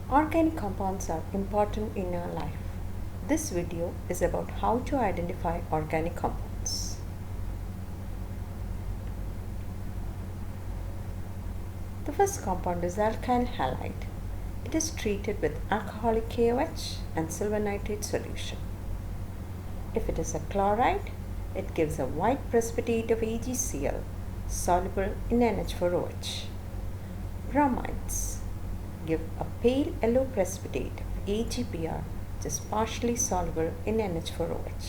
Organic compounds are important in our life. This video is about how to identify organic compounds. The first compound is alkyl halide. It is treated with alcoholic KOH and silver nitrate solution. If it is a chloride, it gives a white precipitate of AgCl soluble in NH4OH. Bromides give a pale yellow precipitate of AgBr which is partially soluble in NH4OH,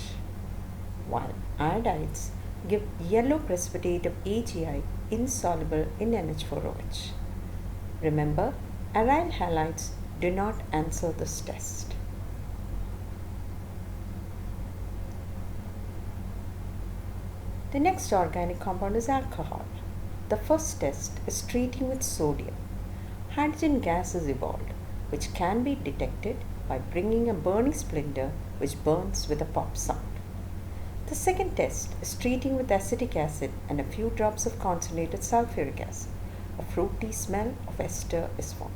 while iodides give yellow precipitate of AgI insoluble in NH4OH. Remember, aryl halides do not answer this test. The next organic compound is alcohol. The first test is treating with sodium. Hydrogen gas is evolved, which can be detected by bringing a burning splinter which burns with a pop sound. The second test is treating with acetic acid and a few drops of concentrated sulfuric acid. A fruity smell of ester is formed.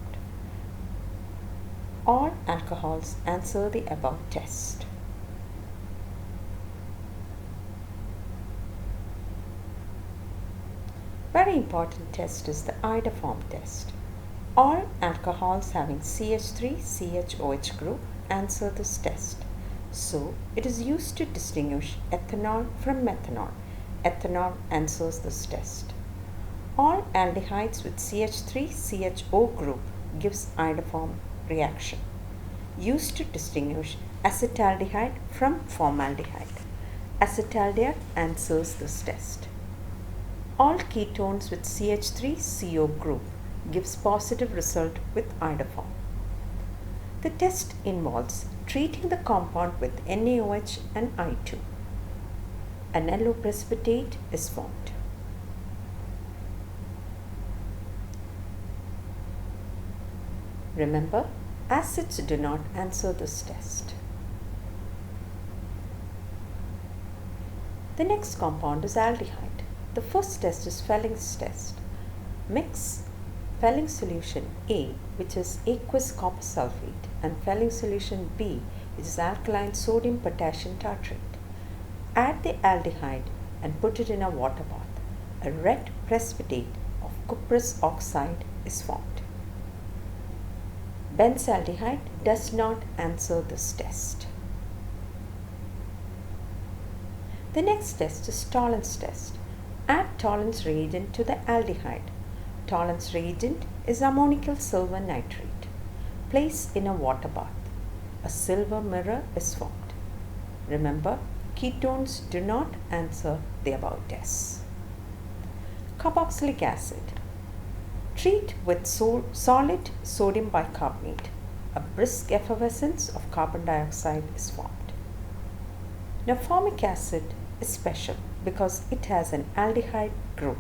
All alcohols answer the above test. Very important test is the iodoform test. All alcohols having CH3-CHOH group answer this test. So, it is used to distinguish ethanol from methanol. Ethanol answers this test. All aldehydes with CH3-CHO group gives iodoform reaction. Used to distinguish acetaldehyde from formaldehyde. Acetaldehyde answers this test. All ketones with CH3CO group gives positive result with iodoform. The test involves treating the compound with NaOH and I2. An yellow precipitate is formed. Remember, acids do not answer this test. The next compound is aldehyde. The first test is Felling's test. Mix Felling solution A, which is aqueous copper sulfate, and Felling solution B, which is alkaline sodium potassium tartrate. Add the aldehyde and put it in a water bath. A red precipitate of cuprous oxide is formed. Benzaldehyde does not answer this test. The next test is Tollens test. Add Tollens reagent to the aldehyde. Tollens reagent is ammonical silver nitrate. Place in a water bath. A silver mirror is formed. Remember, ketones do not answer the above tests. Carboxylic acid. Treat with solid sodium bicarbonate. A brisk effervescence of carbon dioxide is formed. Now, formic acid is special because it has an aldehyde group.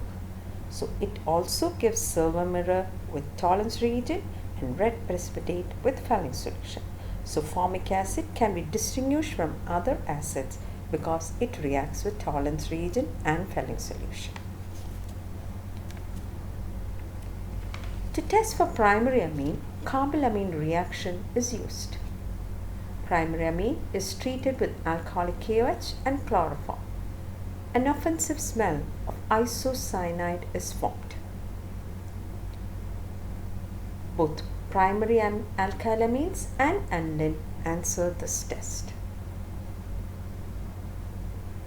So it also gives silver mirror with Tollens reagent and red precipitate with Felling solution. So formic acid can be distinguished from other acids because it reacts with Tollens reagent and Felling solution. To test for primary amine, carbylamine reaction is used. Primary amine is treated with alcoholic KOH and chloroform. An offensive smell of isocyanide is formed. Both primary alkylamines and aniline answer this test.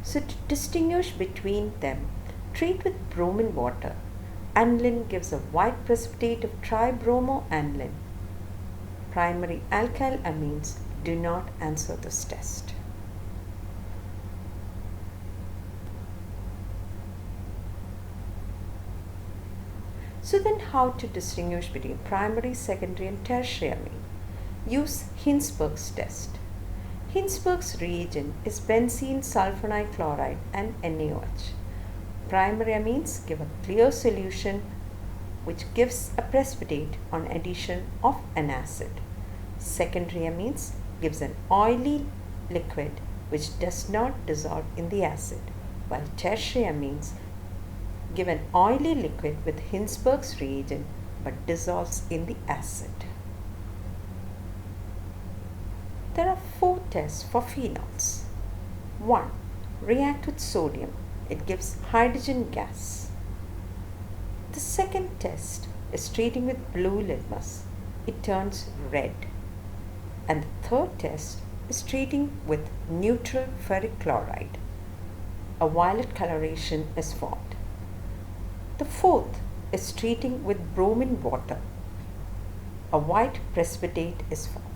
So to distinguish between them, treat with bromine water. Aniline gives a white precipitate of tribromoaniline. Primary alkyl amines do not answer this test. So then how to distinguish between primary, secondary and tertiary amine? Use Hinsberg's test. Hinsberg's reagent is benzene sulfonide chloride and NaOH. Primary amines give a clear solution which gives a precipitate on addition of an acid. Secondary amines gives an oily liquid which does not dissolve in the acid, while tertiary amines give an oily liquid with Hinsberg's reagent but dissolves in the acid. There are 4 tests for phenols. 1. React with sodium. It gives hydrogen gas. The second test is treating with blue litmus. It turns red. And the third test is treating with neutral ferric chloride. A violet coloration is formed. The fourth is treating with bromine water. A white precipitate is formed.